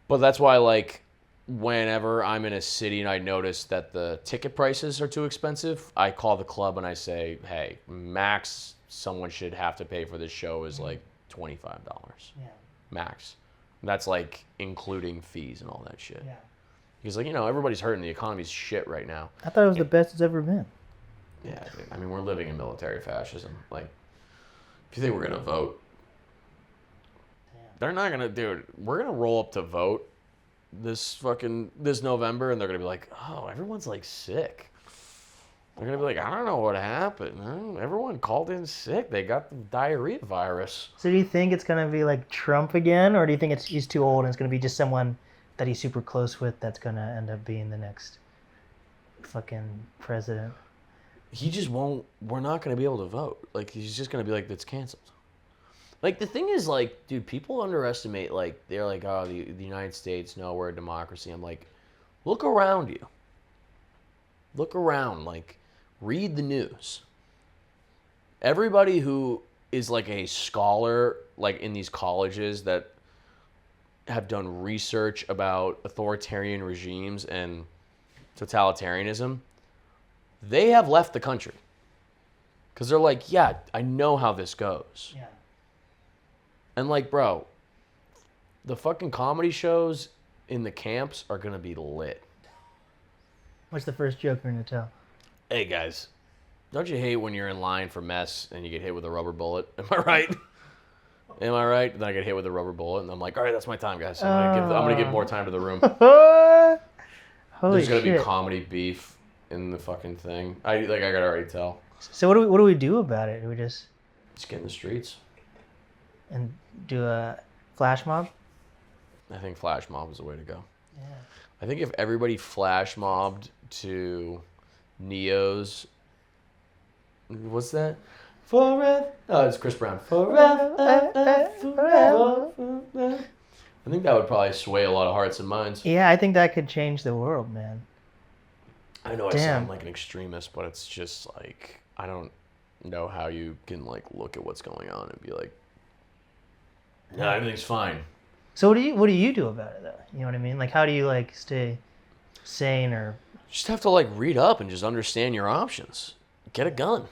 But that's why, like, whenever I'm in a city and I notice that the ticket prices are too expensive, I call the club and I say, hey, max someone should have to pay for this show is like $25. Yeah. Max. That's like including fees and all that shit. Yeah. He's like, everybody's hurting. The economy's shit right now. I thought it was the best it's ever been. Yeah, I mean, we're living in military fascism. Like, if you think we're going to vote, they're not going to, dude, we're going to roll up to vote this November, and they're going to be like, oh, everyone's like sick. They're going to be like, I don't know what happened. Everyone called in sick. They got the diarrhea virus. So do you think it's going to be like Trump again, or do you think he's too old and it's going to be just someone that he's super close with that's going to end up being the next fucking president? He just won't, we're not going to be able to vote. Like, he's just going to be like, it's canceled. Like, the thing is, like, dude, people underestimate, like, they're like, oh, the United States, no, we're a democracy. I'm like, look around you. Look around, like, read the news. Everybody who is, like, a scholar, like, in these colleges that have done research about authoritarian regimes and totalitarianism, they have left the country. Because they're like, yeah, I know how this goes. Yeah. And like, bro, the fucking comedy shows in the camps are going to be lit. What's the first joke you're going to tell? Hey, guys, don't you hate when you're in line for mess and you get hit with a rubber bullet? Am I right? Am I right? Then I get hit with a rubber bullet, and I'm like, all right, that's my time, guys. I'm gonna give more time to the room. There's gonna be comedy beef in the fucking thing. I could already tell. So what do we do about it? Do we just get in the streets and do a flash mob? I think flash mob is the way to go. Yeah. I think if everybody flash mobbed to Neo's, what's that? Forever. Oh, it's Chris Brown. Forever. I think that would probably sway a lot of hearts and minds. Yeah, I think that could change the world, man. I know I sound like an extremist, but it's just like, I don't know how you can like look at what's going on and be like, no, everything's fine. So what do you do about it though? You know what I mean? Like, how do you like stay sane or? You just have to like read up and just understand your options. Get a gun.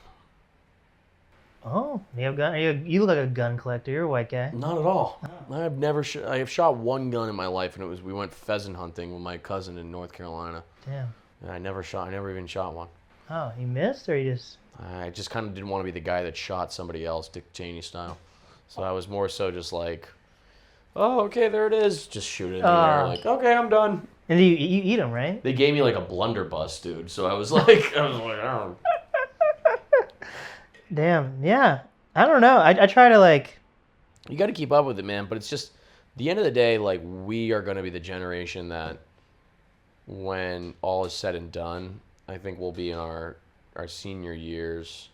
Oh, you have gun? You look like a gun collector. You're a white guy. Not at all. I've never. I have shot one gun in my life, and it was we went pheasant hunting with my cousin in North Carolina. Damn. And I never even shot one. Oh, you missed, or you just? I just kind of didn't want to be the guy that shot somebody else, Dick Cheney style. So I was more so just like, oh, okay, there it is. Just shoot it in the air. Like, okay, I'm done. And you eat them, right? They gave me like a blunderbuss, dude. So I was like, oh. Damn, yeah. I don't know. I try to like. You got to keep up with it, man. But it's just, the end of the day, like, we are going to be the generation that, when all is said and done, I think we'll be in our senior years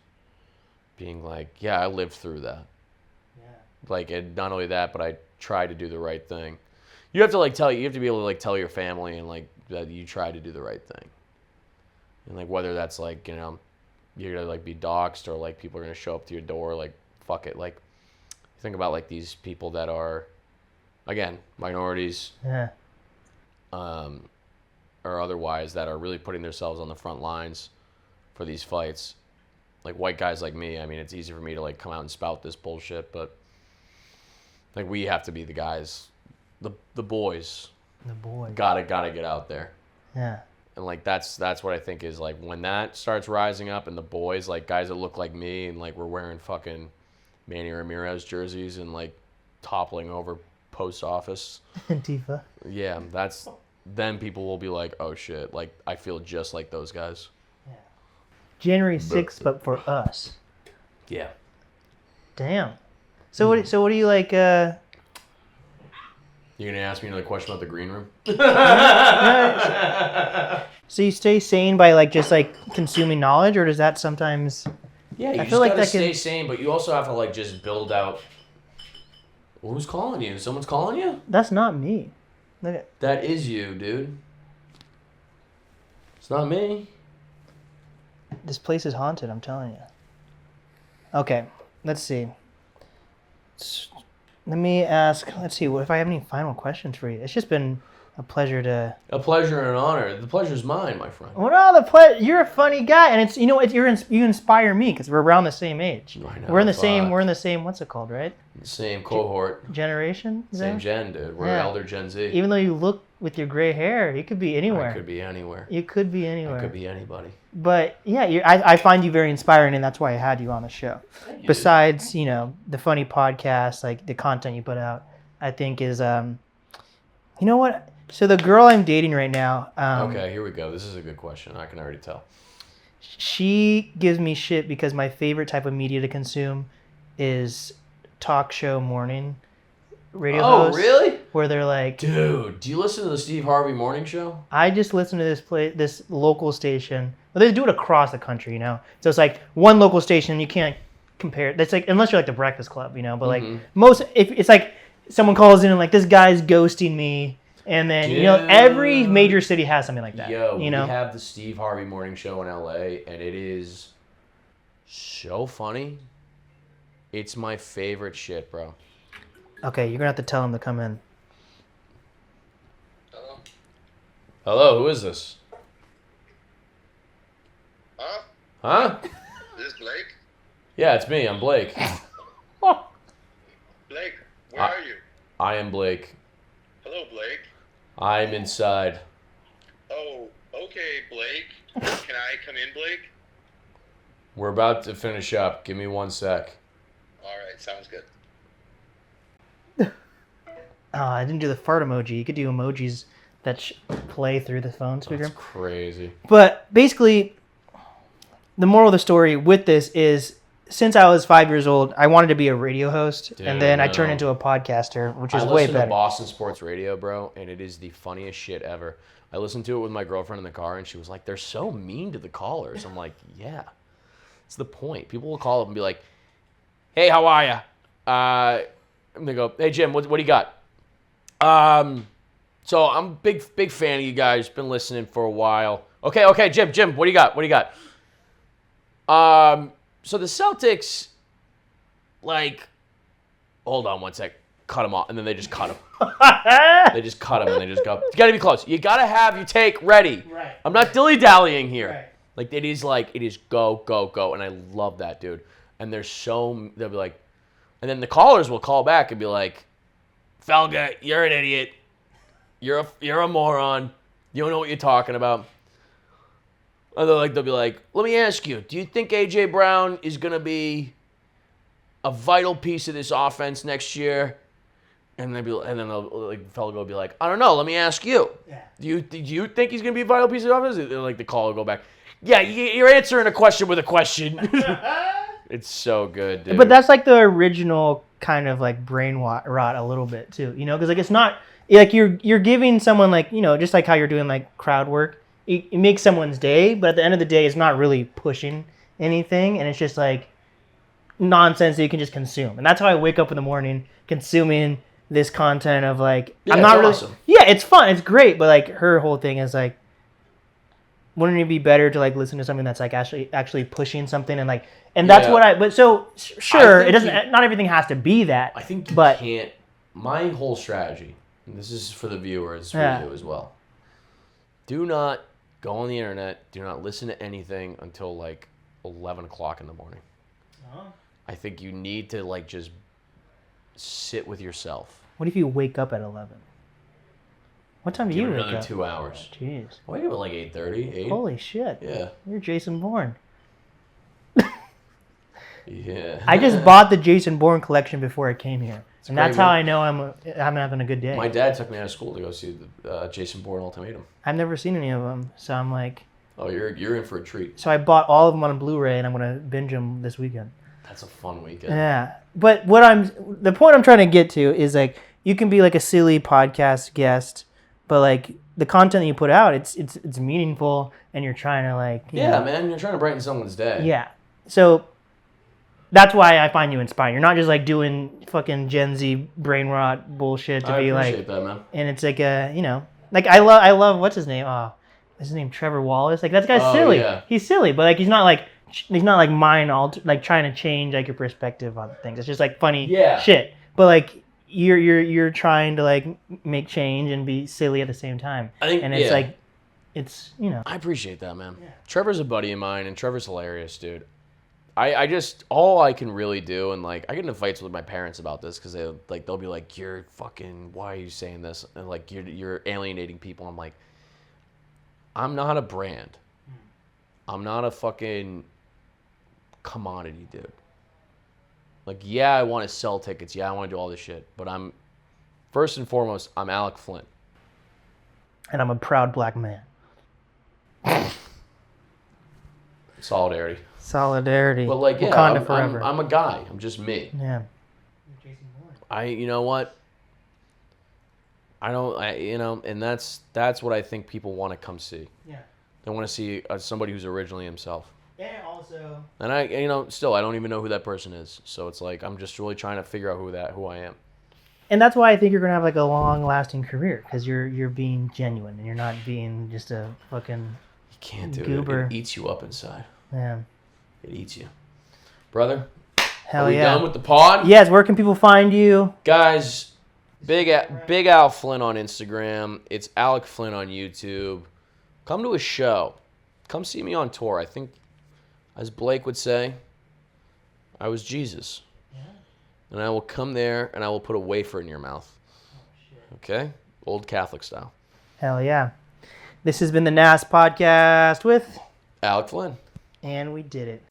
being like, yeah, I lived through that. Yeah. Like, and not only that, but I tried to do the right thing. You have to like you have to be able to like tell your family and like that you tried to do the right thing. And like whether that's like, you know, you're gonna like be doxxed or like people are gonna show up to your door, like fuck it. Like think about like these people that are, again, minorities, yeah, or otherwise that are really putting themselves on the front lines for these fights. Like white guys like me, I mean, it's easy for me to like come out and spout this bullshit, but like we have to be the guys, the boys. The boys gotta get out there. Yeah. And like that's what I think is like when that starts rising up and the boys, like guys that look like me and like we're wearing fucking Manny Ramirez jerseys and like toppling over post office. Antifa. Yeah, then people will be like, oh shit, like I feel just like those guys. Yeah. January 6th, but for us. Yeah. Damn. So what do you like You're gonna ask me another question about the green room? So you stay sane by like just like consuming knowledge, or does that sometimes? Yeah, you I just feel like gotta that stay sane, but you also have to like just build out. Well, who's calling you? Someone's calling you? That's not me. Look at That is you, dude. It's not me. this place is haunted. I'm telling you. Okay, let's see. Let me ask. Let's see. What if I have any final questions for you? It's just been a pleasure to. A pleasure and an honor. The pleasure's mine, my friend. Well, no, you're a funny guy, and it's you inspire me because we're around the same age. I know, we're in the same. We're in the same. What's it called, right? Same cohort. Generation. Same gen, dude. We're elder Gen Z. Even though you look with your gray hair, you could be anywhere. I could be anywhere. You could be anywhere. I could be anybody. But yeah, I find you very inspiring, and that's why I had you on the show. Thank you. Besides, the funny podcast, like the content you put out, I think is, you know what? So the girl I'm dating right now. Okay, here we go. This is a good question. I can already tell. She gives me shit because my favorite type of media to consume is talk show morning radio hosts. Oh, really? Where they're like, dude, do you listen to the Steve Harvey morning show? I just listen to this local station. Well, they do it across the country, So it's like one local station. You can't compare it. That's like unless you're like the Breakfast Club, But like if it's like someone calls in and like this guy's ghosting me, and then every major city has something like that. Yo, we have the Steve Harvey morning show in LA, and it is so funny. It's my favorite shit, bro. Okay, you're gonna have to tell him to come in. Hello, who is this? Huh? Huh? Is this Blake? Yeah, it's me. I'm Blake. Blake, where are you? I am Blake. Hello, Blake. I'm inside. Oh, okay, Blake. Can I come in, Blake? We're about to finish up. Give me 1 sec. All right, sounds good. I didn't do the fart emoji. You could do emojis that play through the phone speaker. That's crazy. But basically, the moral of the story with this is, since I was 5 years old, I wanted to be a radio host, and then I turned into a podcaster, which is way better. I listen to Boston Sports Radio, bro, and it is the funniest shit ever. I listened to it with my girlfriend in the car, and she was like, they're so mean to the callers. I'm like, yeah. It's the point. People will call up and be like, hey, how are you? And they go, hey, Jim, what do you got? So I'm big fan of you guys. Been listening for a while. Okay, Jim, what do you got? So the Celtics, like, hold on 1 sec. Cut him off, and then they just cut him. They just cut him, and they just go, you got to be close. You got to have your take ready. Right. I'm not dilly-dallying here. Right. Like, it is go, and I love that, dude. and they'll be like, and then the callers will call back and be like, Felga, you're an idiot. You're a moron. You don't know what you're talking about. Or they'll be like, let me ask you, do you think A.J. Brown is going to be a vital piece of this offense next year? And then the fellow will be like, I don't know, let me ask you. Yeah. Do you think he's going to be a vital piece of the offense? And like the caller will go back, yeah, you're answering a question with a question. It's so good, dude. But that's like the original kind of like brain rot a little bit too, you know, because like it's not like you're giving someone like, you know, just like how you're doing like crowd work. It makes someone's day, but at the end of the day, it's not really pushing anything, and it's just like nonsense that you can just consume. And that's how I wake up in the morning, consuming this content of like, yeah, I'm not really, awesome. Yeah, it's fun, it's great, but like her whole thing is like, wouldn't it be better to like listen to something that's like actually pushing something and like, and that's what but so sure, it doesn't, not everything has to be that. I think you but can't. My whole strategy, and this is for the viewers, for you as well. Do not go on the internet. Do not listen to anything until like 11 o'clock in the morning. Uh-huh. I think you need to like just sit with yourself. What if you wake up at 11? What time do you wake up? Another 2 hours. Jeez. I wake up at like 8:30, 8. Holy shit. Yeah. You're Jason Bourne. Yeah. I just bought the Jason Bourne collection before I came here. It's and that's how I know I'm having a good day. My dad took me out of school to go see the Jason Bourne Ultimatum. I've never seen any of them, so I'm like... Oh, you're in for a treat. So I bought all of them on Blu-ray, and I'm going to binge them this weekend. That's a fun weekend. Yeah. But the point I'm trying to get to is like, you can be like a silly podcast guest, but like the content that you put out, it's meaningful, and you're trying to like... You know, man, you're trying to brighten someone's day. Yeah. So... That's why I find you inspiring. You're not just like doing fucking Gen Z brain rot bullshit to be like. I appreciate that, man. And it's like you know, like I love what's his name? Is his name Trevor Wallace? Like that guy's silly. Yeah. He's silly, but like he's not like mind like trying to change like your perspective on things. It's just like funny shit. But like you're trying to like make change and be silly at the same time. I think, and it's like it's, you know. I appreciate that, man. Yeah. Trevor's a buddy of mine, and Trevor's hilarious, dude. I just, all I can really do, and like I get into fights with my parents about this because they'll be like, you're fucking, why are you saying this? And like you're alienating people. I'm like, I'm not a brand. I'm not a fucking commodity, dude. Like, yeah, I want to sell tickets. Yeah, I want to do all this shit. But first and foremost, I'm Alec Flynn. And I'm a proud black man. Solidarity. But like, yeah, Wakanda forever. I'm a guy. I'm just me. Yeah. You know what? And that's what I think people want to come see. Yeah. They want to see somebody who's originally himself. And also. And I don't even know who that person is. So it's like I'm just really trying to figure out who I am. And that's why I think you're gonna have like a long-lasting career, because you're being genuine and you're not being just a fucking. You can't do goober. It. It eats you up inside. Yeah. It eats you, brother. Hell are we yeah. done with the pod? Yes. Where can people find you, guys? Big Al Flynn on Instagram. It's Alec Flynn on YouTube. Come to a show. Come see me on tour. I think, as Blake would say, I was Jesus. Yeah. And I will come there and I will put a wafer in your mouth. Oh, shit. Okay? Old Catholic style. Hell yeah. This has been the NAST podcast with Alec Flynn. And we did it.